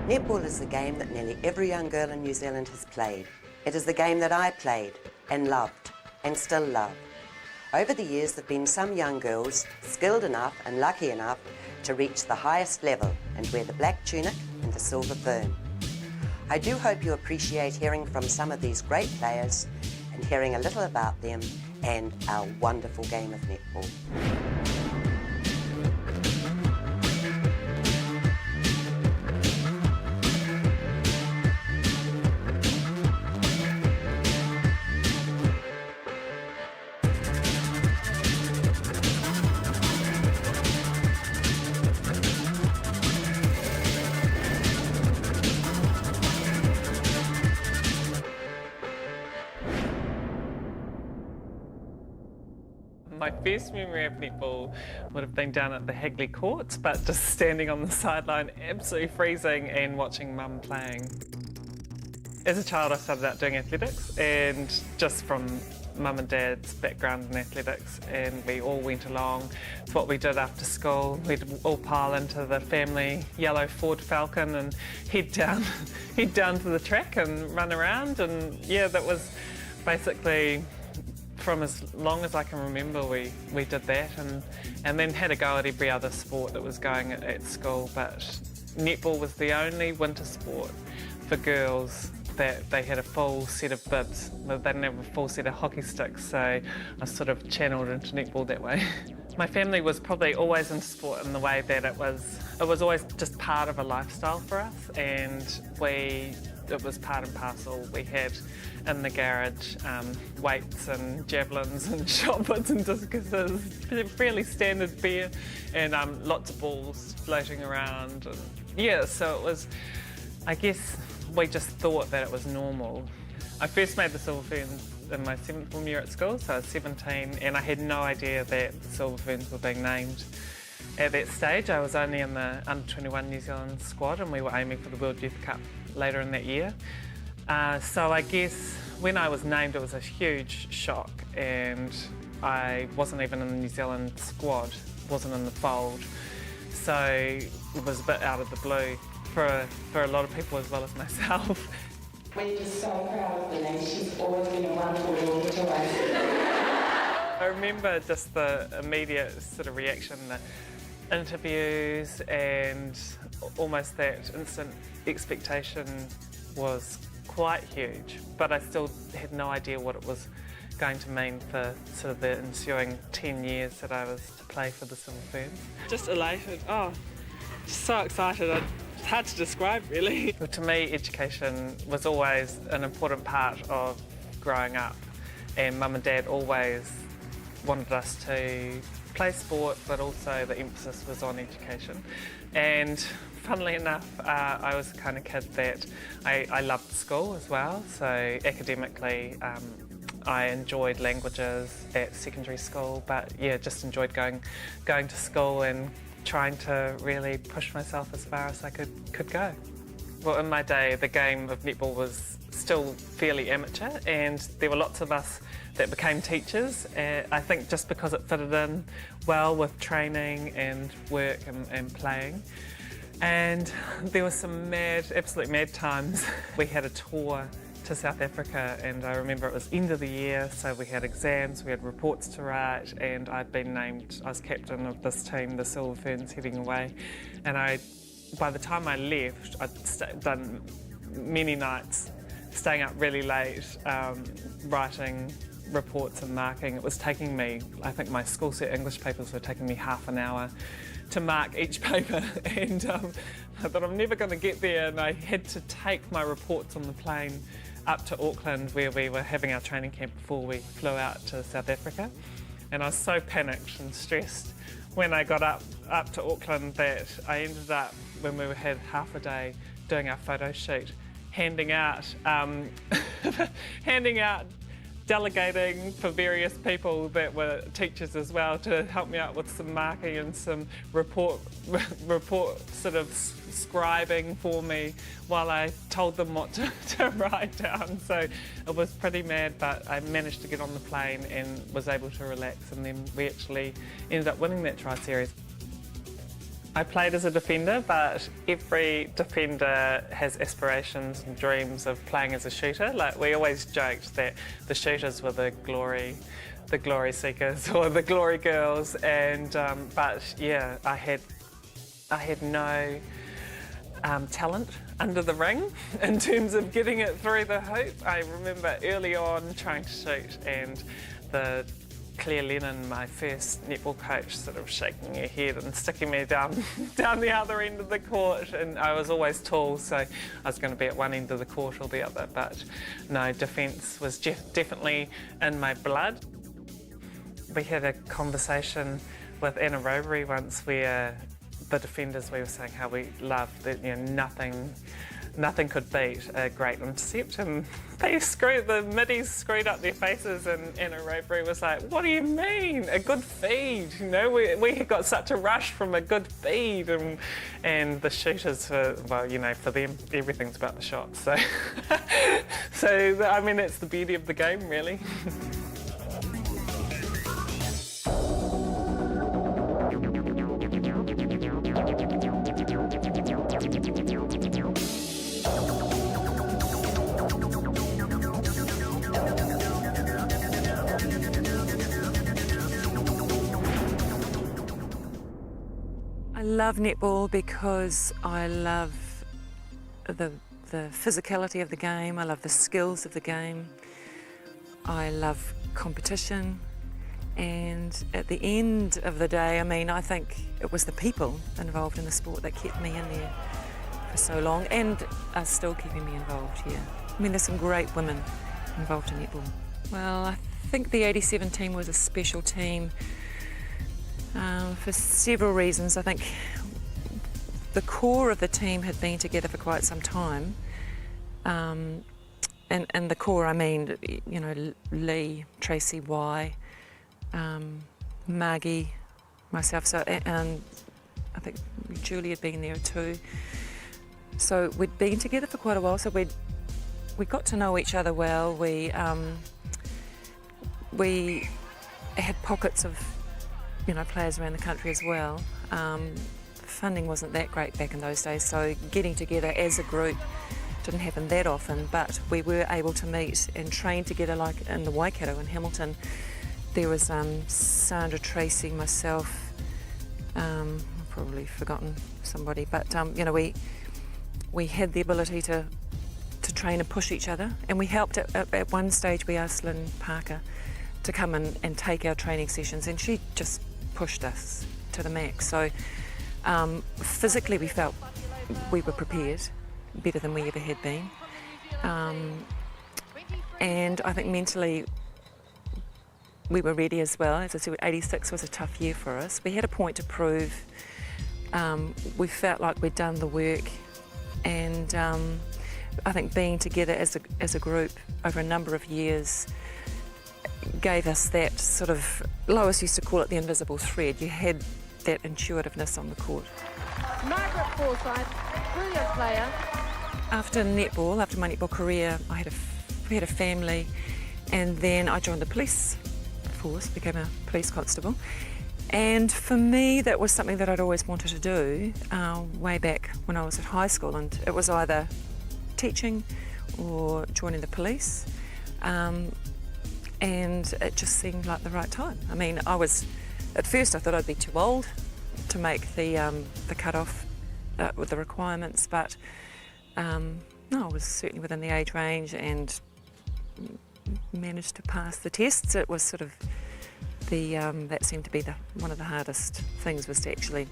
Netball is the game that nearly every young girl in New Zealand has played. It is the game that I played and loved and still love. Over the years, there have been some young girls skilled enough and lucky enough to reach the highest level and wear the black tunic and the silver fern. I do hope you appreciate hearing from some of these great players and hearing a little about them and our wonderful game of netball. My first memory of netball would have been down at the Hagley courts, but just standing on the sideline, absolutely freezing, and watching Mum playing. As a child, I started out doing athletics, and just from Mum and Dad's background in athletics, and we all went along. It's what we did after school. We'd all pile into the family yellow Ford Falcon and head down to the track and run around, and yeah, that was basically, from as long as I can remember, we did that, and then had a go at every other sport that was going at school, but netball was the only winter sport for girls that they had a full set of bibs. They didn't have a full set of hockey sticks, so I sort of channeled into netball that way. My family was probably always into sport in the way that it was always just part of a lifestyle for us, and it was part and parcel. We had in the garage weights and javelins and shot puts and discuses, fairly standard beer, and lots of balls floating around. And yeah, so it was, I guess we just thought that it was normal. I first made the Silver Ferns in my 7th form year at school, so I was 17, and I had no idea that the Silver Ferns were being named. At that stage, I was only in the under-21 New Zealand squad, and we were aiming for the World Youth Cup later in that year. So I guess when I was named, it was a huge shock, and I wasn't even in the New Zealand squad, wasn't in the fold. So it was a bit out of the blue for a lot of people as well as myself. We're just so proud of Denise. She's always been a wonderful daughter to us. I remember just the immediate sort of reaction, the interviews, and almost that instant expectation was quite huge, but I still had no idea what it was going to mean for sort of the ensuing 10 years that I was to play for the Silver Ferns. Just elated, just so excited. It's hard to describe, really. To me, education was always an important part of growing up, and Mum and Dad always wanted us to play sport, but also the emphasis was on education. And funnily enough, I was the kind of kid that I loved school as well, so academically I enjoyed languages at secondary school, but yeah, just enjoyed going to school and trying to really push myself as far as I could go. Well, in my day, the game of netball was still fairly amateur, and there were lots of us that became teachers. I think just because it fitted in well with training and work and playing. And there were some absolute mad times. We had a tour to South Africa, and I remember it was end of the year, so we had exams, we had reports to write, and I'd been named, I was captain of this team, the Silver Ferns, heading away. And by the time I left, I'd done many nights staying up really late, writing reports and marking. It was taking me, I think my school set English papers were taking me half an hour to mark each paper, and I thought I'm never going to get there, and I had to take my reports on the plane up to Auckland, where we were having our training camp before we flew out to South Africa. And I was so panicked and stressed when I got up to Auckland that I ended up, when we had half a day doing our photo shoot, handing out delegating for various people that were teachers as well to help me out with some marking and some report sort of scribing for me while I told them what to write down. So it was pretty mad, but I managed to get on the plane and was able to relax, and then we actually ended up winning that tri-series. I played as a defender, but every defender has aspirations and dreams of playing as a shooter. Like, we always joked that the shooters were the glory seekers or the glory girls, and but yeah, I had no talent under the ring in terms of getting it through the hoop. I remember early on trying to shoot, and the Claire Lennon, my first netball coach, sort of shaking her head and sticking me down the other end of the court, and I was always tall, so I was going to be at one end of the court or the other, but no, defence was definitely in my blood. We had a conversation with Anna Robery once where the defenders, we were saying how we loved that, nothing could beat a great intercept, and the middies screwed up their faces, and Anna Robery was like, "What do you mean? A good feed? We had got such a rush from a good feed," and the shooters, for them, everything's about the shot. So, I mean, that's the beauty of the game, really. I love netball because I love the physicality of the game, I love the skills of the game, I love competition, and at the end of the day, I mean, I think it was the people involved in the sport that kept me in there for so long and are still keeping me involved here. I mean, there's some great women involved in netball. Well, I think the '87 team was a special team for several reasons. I think the core of the team had been together for quite some time. And the core, I mean, Lee, Tracy, Y, Margie, myself, and I think Julie had been there too. So we'd been together for quite a while, so we got to know each other well. We had pockets of players around the country as well. Funding wasn't that great back in those days, so getting together as a group didn't happen that often, but we were able to meet and train together, like in the Waikato in Hamilton. There was Sandra, Tracy, myself, I've probably forgotten somebody, but we had the ability to train and push each other, and we helped at one stage. We asked Lynn Parker to come in and take our training sessions, and she just pushed us to the max. So physically we felt we were prepared better than we ever had been, and I think mentally we were ready as well. As I said, '86 was a tough year for us. We had a point to prove. We felt like we'd done the work, and I think being together as a group over a number of years gave us that sort of, Lois used to call it the invisible thread. You had that intuitiveness on the court. Margaret Forsyth, brilliant player. After my netball career, I had a family, and then I joined the police force, became a police constable. And for me, that was something that I'd always wanted to do way back when I was at high school, and it was either teaching or joining the police. And it just seemed like the right time. I mean, at first I thought I'd be too old to make the cut-off with the requirements, but no, I was certainly within the age range and managed to pass the tests. It was sort of that seemed to be one of the hardest things, was to actually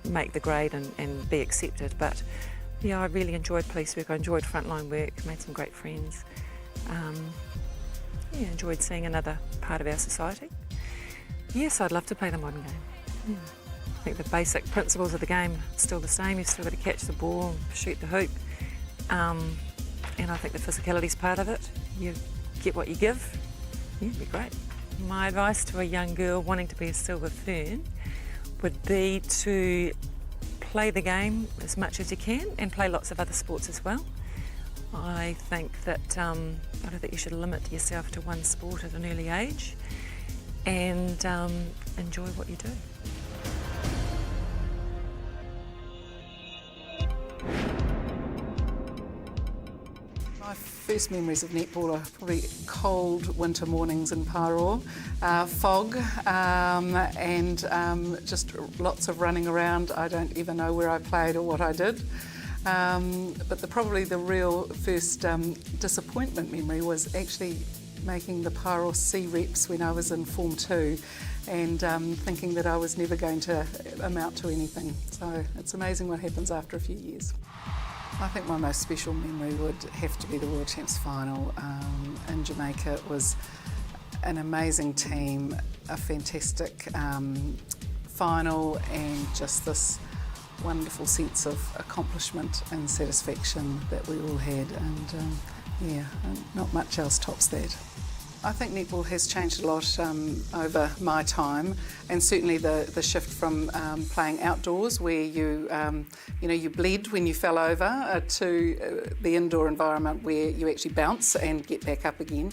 make the grade and be accepted. But yeah, I really enjoyed police work. I enjoyed frontline work, made some great friends. Enjoyed seeing another part of our society. Yes, I'd love to play the modern game. Yeah. I think the basic principles of the game are still the same. You've still got to catch the ball, shoot the hoop, and I think the physicality is part of it. You get what you give. Yeah, it'd be great. My advice to a young girl wanting to be a silver fern would be to play the game as much as you can and play lots of other sports as well. I think that I don't think you should limit yourself to one sport at an early age, and enjoy what you do. first memories of netball are probably cold winter mornings in Pāro, fog, and just lots of running around. I don't even know where I played or what I did. But probably the real first disappointment memory was actually making the Pāro C reps when I was in Form 2 and thinking that I was never going to amount to anything. So it's amazing what happens after a few years. I think my most special memory would have to be the World Champs final in Jamaica. It was an amazing team, a fantastic final, and just this wonderful sense of accomplishment and satisfaction that we all had, and yeah, not much else tops that. I think netball has changed a lot over my time, and certainly the shift from playing outdoors where you bled when you fell over to the indoor environment where you actually bounce and get back up again.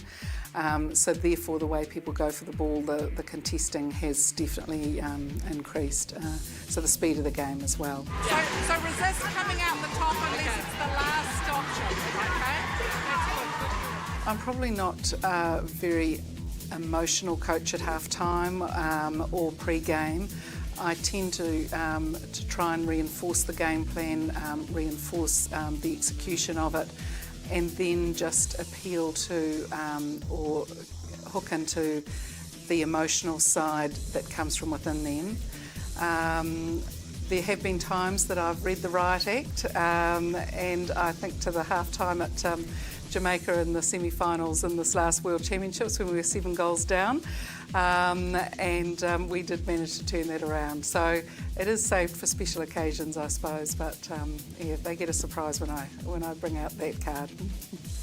So therefore the way people go for the ball, the contesting has definitely increased. So the speed of the game as well. So resist coming out the top unless it's the last option, okay? That's good. I'm probably not a very emotional coach at half-time or pre-game. I tend to try and reinforce the game plan, reinforce the execution of it, and then just appeal to or hook into the emotional side that comes from within them. There have been times that I've read the riot act, and I think to the half-time at Jamaica in the semi-finals in this last World Championships when we were 7 goals down, and we did manage to turn that around. So it is saved for special occasions, I suppose, but yeah, they get a surprise when I bring out that card.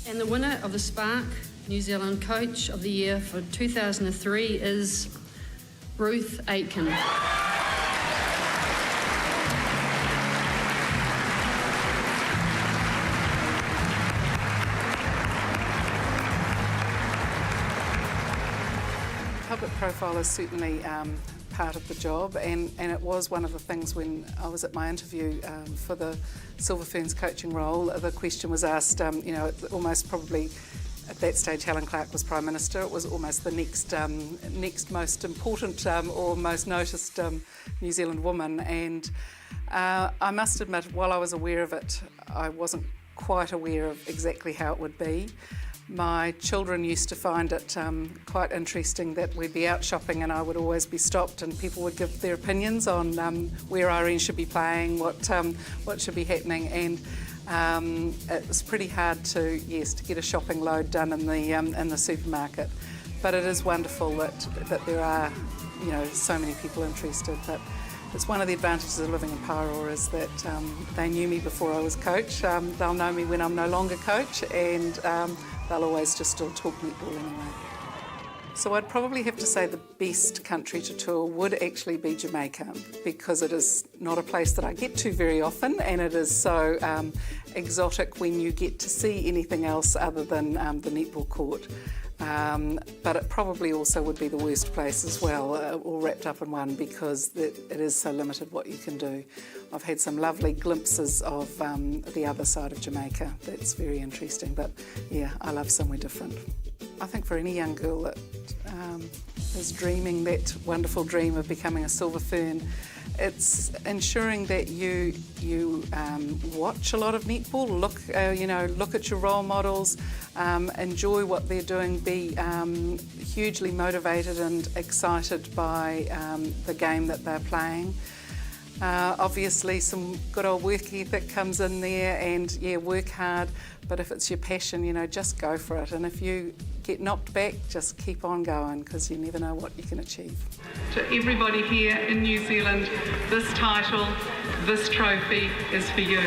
And the winner of the Spark New Zealand Coach of the Year for 2003 is Ruth Aitken. Public profile is certainly part of the job, and it was one of the things when I was at my interview for the Silver Ferns coaching role. The question was asked, almost probably at that stage Helen Clark was Prime Minister. It was almost the next most important or most noticed New Zealand woman, and I must admit, while I was aware of it, I wasn't quite aware of exactly how it would be. My children used to find it quite interesting that we'd be out shopping and I would always be stopped and people would give their opinions on where Irene should be playing, what should be happening, and it was pretty hard to get a shopping load done in the supermarket. But it is wonderful that there are so many people interested. But it's one of the advantages of living in Pāro is that they knew me before I was coach. They'll know me when I'm no longer coach, and they'll always just still talk netball anyway. So I'd probably have to say the best country to tour would actually be Jamaica, because it is not a place that I get to very often, and it is so exotic when you get to see anything else other than the netball court. But it probably also would be the worst place as well, all wrapped up in one, because it is so limited what you can do. I've had some lovely glimpses of the other side of Jamaica. That's very interesting, but yeah, I love somewhere different. I think for any young girl that is dreaming that wonderful dream of becoming a Silver Fern, it's ensuring that you watch a lot of netball, look at your role models, enjoy what they're doing, be hugely motivated and excited by the game that they're playing. Obviously some good old work ethic comes in there, and work hard, but if it's your passion, just go for it, and if you get knocked back, just keep on going, because you never know what you can achieve. To everybody here in New Zealand, this title, this trophy is for you.